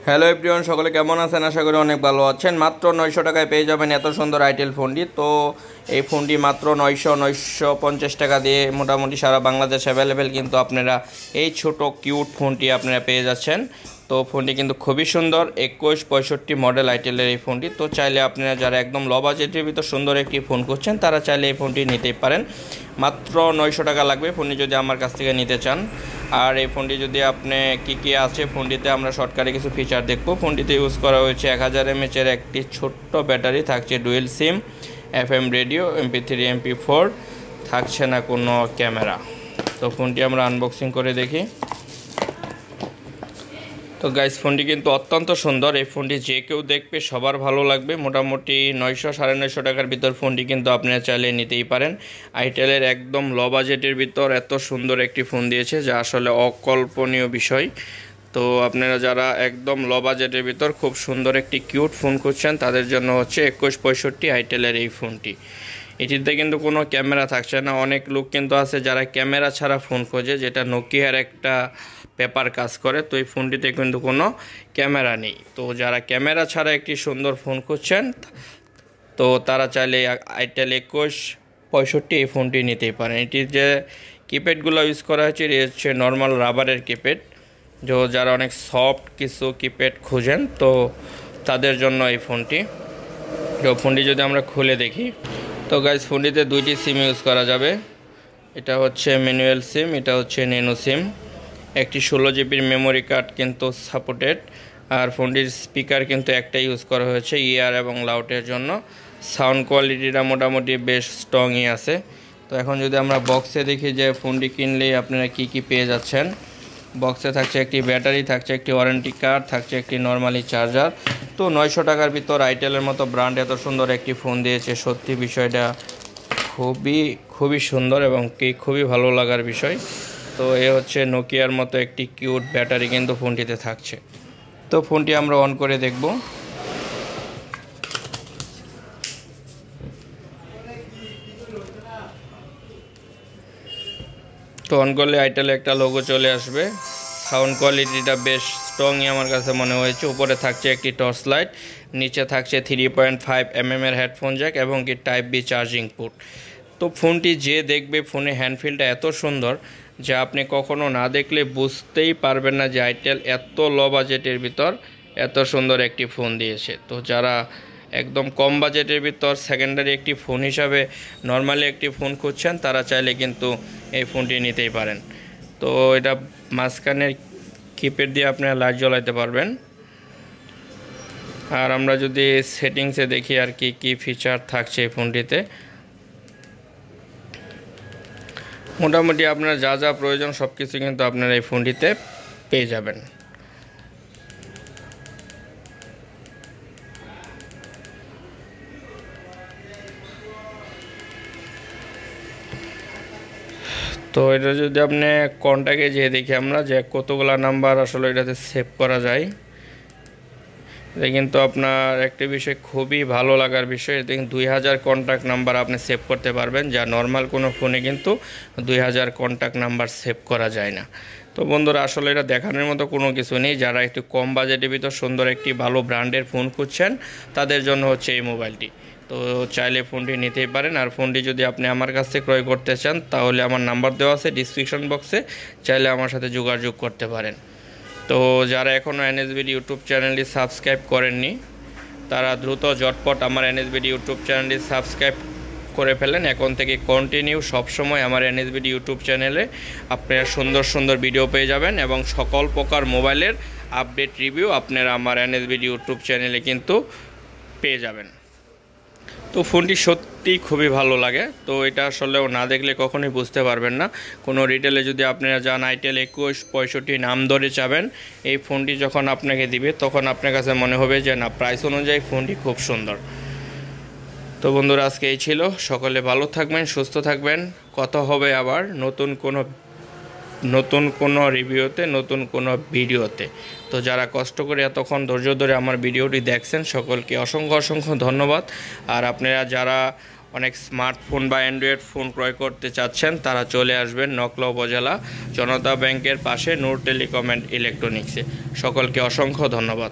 Hello everyone, সকলে কেমন আছেন? আশা করি অনেক ভালো আছেন। মাত্র 900 টাকায় পেয়ে যাবেন এত সুন্দর আইটেল ফোনটি। তো এই ফোনটি মাত্র 950 টাকা দিয়ে মোটামুটি সারা বাংলাদেশ অ্যাভেলেবেল, কিন্তু আপনারা এই ছোট কিউট ফোনটি আপনারা পেয়ে যাচ্ছেন। তো ফোনটি কিন্তু খুবই সুন্দর, 2165 মডেল আইটেলের এই ফোনটি। তো চাইলে আপনারা যারা একদম লো বাজেটের ভিতর সুন্দর একটি ফোন করছেন তারা চাইলে এই ফোনটি নিতেই পারেন। মাত্র 900 টাকা লাগবে ফোনটি যদি আমার কাছ থেকে নিতে চান। আর এই ফোনটি যদি আপনি কী আছে ফোনটিতে আমরা শর্টকাটে কিছু ফিচার দেখব। ফোনটিতে ইউজ করা হয়েছে 1000 mAh একটি ছোট্ট ব্যাটারি, থাকছে ডুয়েল সিম, FM রেডিও, MP3 MP4, থাকছে না কোনো ক্যামেরা। তো ফোনটি আমরা আনবক্সিং করে দেখি। তো গাইস, ফোনটি কিন্তু অত্যন্ত সুন্দর। এই ফোনটি যে কেউ দেখবে সবার ভালো লাগবে। মোটামুটি 900 950 টাকার ভিতর ফোনটি কিন্তু আপনারা চাইলে নিতেই পারেন। আইটেলের একদম লো বাজেটের ভিতর এত সুন্দর একটি ফোন দিয়েছে যা আসলে অকল্পনীয় বিষয়। তো আপনারা যারা একদম লো বাজেটের ভিতর খুব সুন্দর একটি কিউট ফোন খুঁজছেন তাদের জন্য হচ্ছে 2165 আইটেলের এই ফোনটি। এটিতে কিন্তু কোনো ক্যামেরা থাকছে না। অনেক লোক কিন্তু আছে যারা ক্যামেরা ছাড়া ফোন খোঁজে, যেটা নোকিয়ার একটা পেপার কাজ করে। তো এই ফোনটিতে কিন্তু কোনো ক্যামেরা নেই। তো যারা ক্যামেরা ছাড়া একটি সুন্দর ফোন খুঁজছেন তো তারা চাইলে আইটেল 2165 এই ফোনটি নিতেই পারেন। এটির যে কিপ্যাডগুলো ইউজ করা হয়েছে এটি হচ্ছে নর্মাল রাবারের কিপ্যাড। যারা অনেক সফট কিছু কিপ্যাড খুঁজেন তো তাদের জন্য এই ফোনটি। তো ফোনটি যদি আমরা খুলে দেখি, তো গাইজ ফোনটিতে দুইটি সিম ইউজ করা যাবে। এটা হচ্ছে ম্যানুয়াল সিম, এটা হচ্ছে ন্যানো সিম। একটি 16 জিবির মেমোরি কার্ড কিন্তু সাপোর্টেড। আর ফোনটির স্পিকার কিন্তু একটাই ইউজ করা হয়েছে ইয়ার এবং লাউডের জন্য। সাউন্ড কোয়ালিটিটা মোটামুটি বেশ স্ট্রংই আছে। তো এখন যদি আমরা বক্সে দেখি যে ফোনটি কিনলেই আপনারা কি কি পেয়ে যাচ্ছেন। বক্সে থাকছে একটি ব্যাটারি, থাকছে একটি ওয়ারেন্টি কার্ড, থাকছে একটি নর্মালি চার্জার। তো 900 টাকার ভিতর আইটেলের মতো ব্র্যান্ড এত সুন্দর একটি ফোন দিয়েছে, সত্যি বিষয়টা খুবই সুন্দর এবং খুবই ভালো লাগার বিষয়। তো এ হচ্ছে নোকিয়ার মতো একটি কিউট ব্যাটারি কিন্তু ফোনটিতে থাকছে। তো ফোনটি আমরা অন করে দেখব। তো অন করলে আইটেলে একটা লোগো চলে আসবে। সাউন্ড কোয়ালিটিটা বেশ স্ট্রংই আমার কাছে মনে হয়েছে। উপরে থাকছে একটি টর্চ লাইট, নিচে থাকছে 3.5 mm এর হেডফোন জ্যাক এবং কি টাইপ বি চার্জিং পোর্ট। তো ফোনটি যে দেখবে ফোনে হ্যান্ডফিলটা এত সুন্দর যা আপনি কখনো না দেখলে বুঝতেই পারবেন না যে আইটেল এত লো বাজেটের ভিতর এত সুন্দর একটি ফোন দিয়েছে। তো যারা একদম কম বাজেটের ভিতর সেকেন্ডারি একটি ফোন হিসাবে নর্মালি একটি ফোন খুঁজছেন তারা চাইলে কিন্তু এই ফোনটি নিতেই পারেন। তো এটা মাঝখানের কিপ্যাড দিয়ে আপনারা লাইট জ্বলাইতে পারবেন। আর আমরা যদি সেটিংসে দেখি আর কি ফিচার থাকছে এই ফোনটিতে, মোটামুটি আপনার যা যা প্রয়োজন সব কিছু কিন্তু আপনারা এই ফোনটিতে পেয়ে যাবেন। তো এটা যদি আপনি কন্ট্যাক্টে যেয়ে দেখি আমরা যে কতগুলা নাম্বার আসলে এটাতে সেভ করা যায়। এটা কিন্তু আপনার একটি বিষয় খুবই ভালো লাগার বিষয়। এতে 2000 কন্ট্যাক্ট নাম্বার আপনি সেভ করতে পারবেন, যা নর্মাল কোনো ফোনে কিন্তু 2000 কন্ট্যাক্ট নাম্বার সেভ করা যায় না। তো বন্ধুরা আসলে এটা দেখানোর মতো কোনো কিছু নেই। যারা একটু কম বাজেটের ভিতর সুন্দর একটি ভালো ব্র্যান্ডের ফোন খুঁজছেন তাদের জন্য হচ্ছে এই মোবাইলটি। তো চাইলে ফোনটি নিতেই পারেন। আর ফোনটি যদি আপনি আমার কাছ থেকে ক্রয় করতে চান তাহলে আমার নাম্বার দেওয়া আছে ডিসক্রিপশন বক্সে, চাইলে আমার সাথে যোগাযোগ করতে পারেন। তো যারা এখনও এনএসবিডি ইউটিউব চ্যানেলটি সাবস্ক্রাইব করেননি তারা দ্রুত ঝটপট আমার এনএসবিডি ইউটিউব চ্যানেলটি সাবস্ক্রাইব করে ফেলেন। এখন থেকে কন্টিনিউ সবসময় আমার এনএসবিডি ইউটিউব চ্যানেলে আপনারা সুন্দর সুন্দর ভিডিও পেয়ে যাবেন এবং সকল প্রকার মোবাইলের আপডেট রিভিউ আপনারা আমার এনএসবিডি ইউটিউব চ্যানেলে কিন্তু পেয়ে যাবেন। তো ফোনটি সত্যিই খুবই ভালো লাগে। তো এটা আসলেও না দেখলে কখনোই বুঝতে পারবেন না। কোনো রিটেলে যদি আপনারা যান আইটেল 2165 নাম ধরে চাবেন, এই ফোনটি যখন আপনাকে দিবে তখন আপনার কাছে মনে হবে যে না, প্রাইস অনুযায়ী ফোনটি খুব সুন্দর। তো বন্ধুরা আজকে এই ছিল। সকলে ভালো থাকবেন, সুস্থ থাকবেন। কথা হবে আবার নতুন কোনো রিভিউতে, নতুন কোনো ভিডিওতে। তো যারা কষ্ট করে এতক্ষণ ধৈর্য ধরে আমার ভিডিওটি দেখছেন সকলকে অসংখ্য ধন্যবাদ। আর আপনারা যারা অনেক স্মার্টফোন বা অ্যান্ড্রয়েড ফোন ক্রয় করতে চাচ্ছেন তারা চলে আসবেন নকলা উপজেলা জনতা ব্যাংকের পাশে নূর টেলিকম অ্যান্ড ইলেকট্রনিক্সে। সকলকে অসংখ্য ধন্যবাদ।